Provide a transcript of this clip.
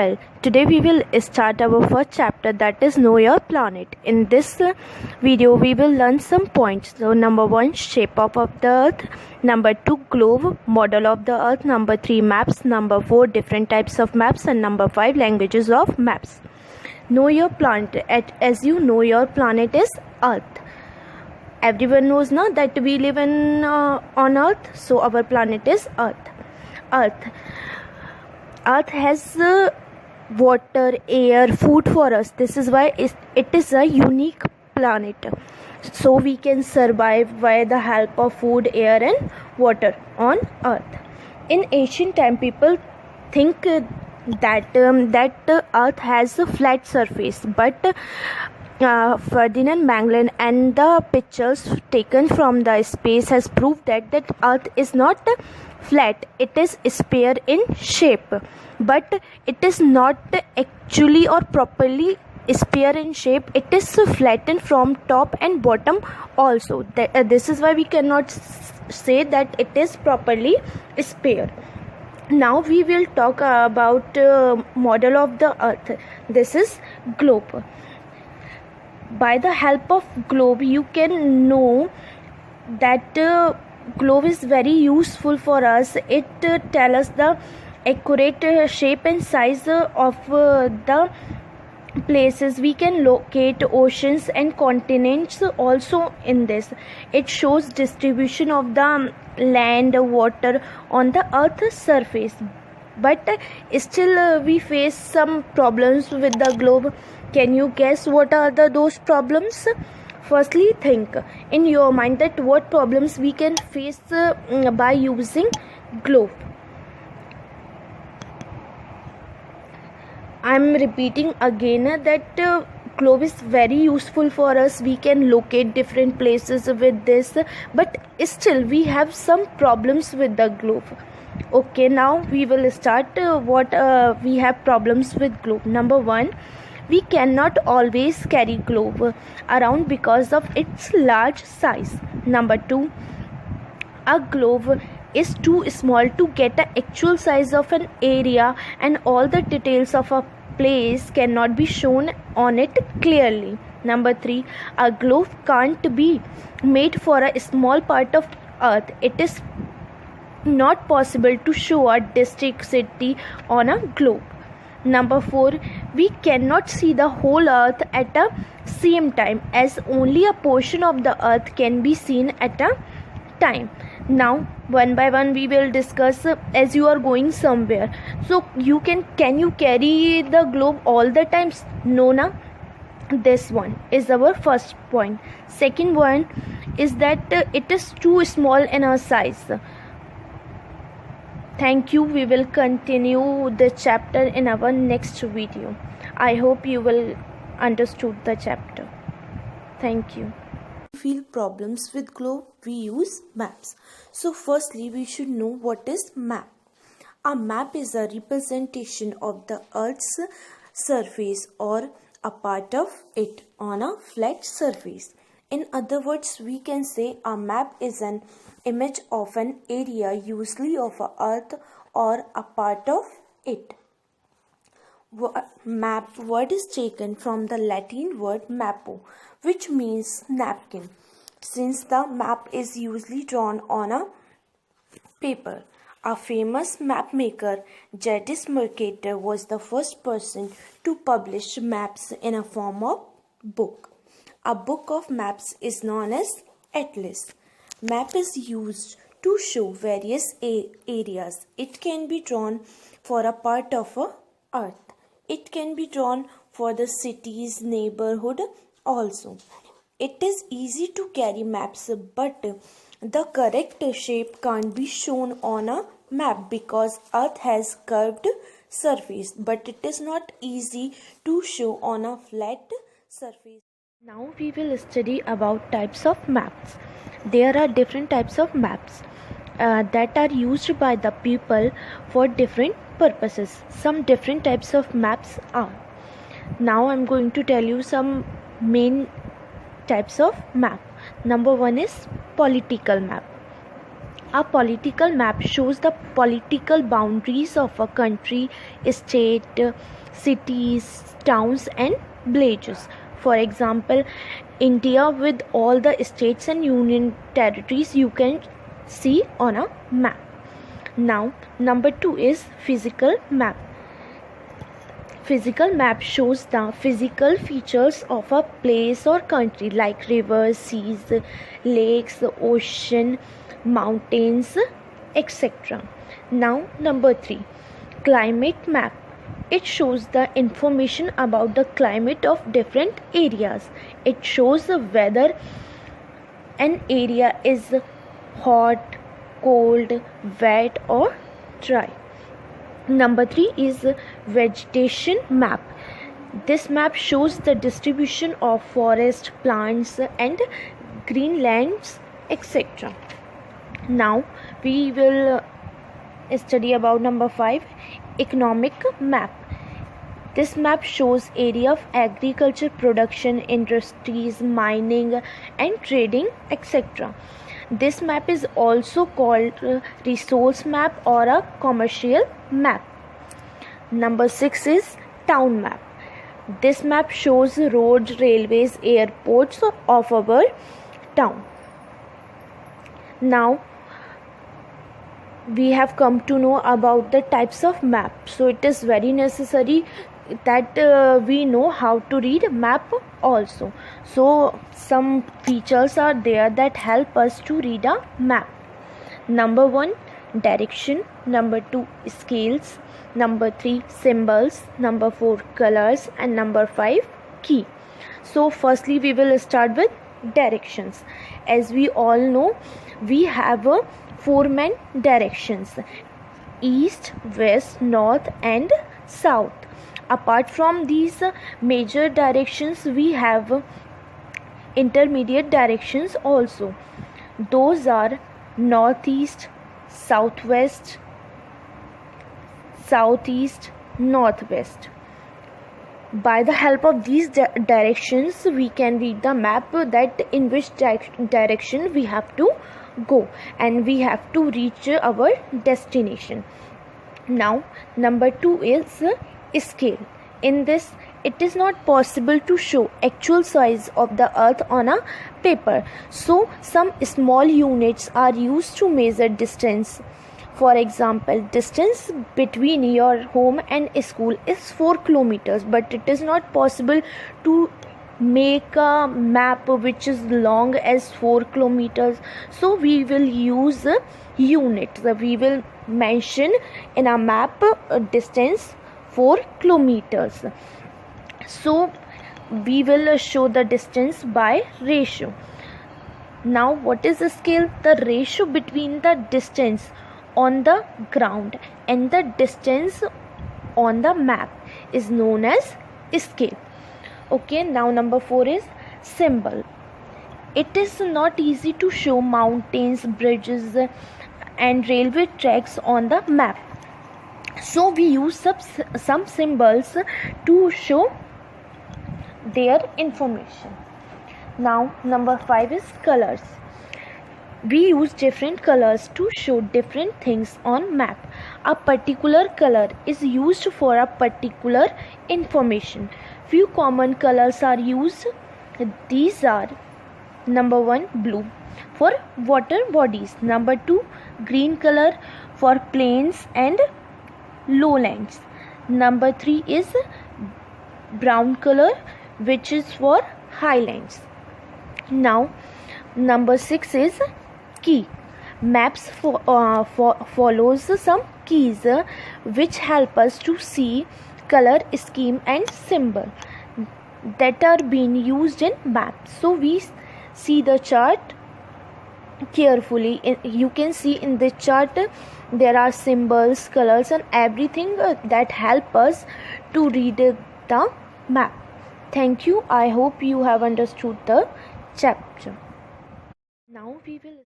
Well, today we will start our first chapter, that is Know Your Planet. In this video we will learn some points. So number 1, shape of the earth. Number 2, globe, model of the earth. Number 3, maps. Number 4, different types of maps. And number 5, languages of maps. Know your planet. As you know, your planet is earth. Everyone knows now that we live in on earth, so our planet is earth has water, air, food for us. This is why it is a unique planet, so we can survive by the help of food, air and water on earth. In ancient time, people think that earth has a flat surface, but Ferdinand Magellan and the pictures taken from the space has proved that earth is not flat. It is sphere in shape, but it is not actually or properly sphere in shape. It is flattened from top and bottom also. This is why we cannot say that it is properly sphere. Now we will talk about model of the earth. This is globe. By the help of globe, you can know that globe is very useful for us. It tells us the accurate shape and size of the places. We can locate oceans and continents also in this. It shows distribution of the land, water on the earth's surface. But still we face some problems with the globe. Can you guess what are those problems? Firstly, think in your mind that what problems we can face by using globe. I am repeating again that globe is very useful for us. We can locate different places with this, but still we have some problems with the globe. Okay, now we will start what we have problems with globe. Number 1, we cannot always carry globe around because of its large size. Number 2, a globe is too small to get the actual size of an area, and all the details of a place cannot be shown on it clearly. Number 3, a globe can't be made for a small part of earth. It is not possible to show a district city on a globe. Number 4, we cannot see the whole earth at the same time, as only a portion of the earth can be seen at a time. Now one by one we will discuss. As you are going somewhere, so can you carry the globe all the times? No, na. This one is our first point. Second one is that it is too small in our size. Thank you. We will continue the chapter in our next video. I hope you will understood the chapter. Thank you. Feel problems with globe, we use maps. So firstly, we should know what is map. A map is a representation of the earth's surface or a part of it on a flat surface. In other words, we can say a map is an image of an area, usually of a earth or a part of it. Map word is taken from the Latin word mappo, which means napkin, since the map is usually drawn on a paper. A famous map maker, Jadis Mercator, was the first person to publish maps in a form of book. A book of maps is known as atlas. Map is used to show various areas. It can be drawn for a part of a earth. It can be drawn for the city's neighborhood also. It is easy to carry maps, but the correct shape can't be shown on a map because earth has curved surface, but it is not easy to show on a flat surface. Now we will study about types of maps. There are different types of maps that are used by the people for different purposes. Some different types of maps are. Now I'm going to tell you some main types of map. Number 1 is political map. A political map shows the political boundaries of a country, state, cities, towns, and villages. For example, India with all the states and union territories you can see on a map. Now, number 2 is physical map. Physical map shows the physical features of a place or country like rivers, seas, lakes, ocean, mountains, etc. Now, number 3, climate map. It shows the information about the climate of different areas. It shows whether an area is hot, cold, wet, or dry. Number 3 is vegetation map. This map shows the distribution of forest, plants, and green lands, etc. Now we will study about number 5, economic map. This map shows area of agriculture, production, industries, mining, and trading, etc. This map is also called resource map or a commercial map. Number 6 is town map. This map shows roads, railways, airports of our town. Now we have come to know about the types of map. So it is very necessary that we know how to read map also. So some features are there that help us to read a map. Number 1, direction. Number 2, scales. Number 3, symbols. Number 4, colors. And number 5, key. So firstly we will start with directions. As we all know, we have 4 main directions: east, west, north, and south. Apart from these major directions, we have intermediate directions also. Those are northeast, southwest, southeast, northwest. By the help of these directions, we can read the map that in which direction we have to go, and we have to reach our destination. Now, number 2 is scale. In this, it is not possible to show actual size of the earth on a paper, so some small units are used to measure distance. For example, distance between your home and school is 4 kilometers, but it is not possible to make a map which is long as 4 kilometers. So we will use units. We will mention in a map distance 4 kilometers. So we will show the distance by ratio. Now what is the scale? The ratio between the distance on the ground and the distance on the map is known as scale. Okay, now number 4 is symbol. It is not easy to show mountains, bridges, and railway tracks on the map. So we use some symbols to show their information. Now number 5 is colors. We use different colors to show different things on map. A particular color is used for a particular information. Few common colors are used. These are: number 1, blue for water bodies. Number 2, green color for plains and lowlands. Number 3 is brown color, which is for highlands. Now number 6 is key. Maps follows some keys which help us to see color scheme and symbol that are being used in maps. So we see the chart carefully. You can see in the chart there are symbols, colors, and everything that help us to read the map. Thank you. I hope you have understood the chapter. Now we will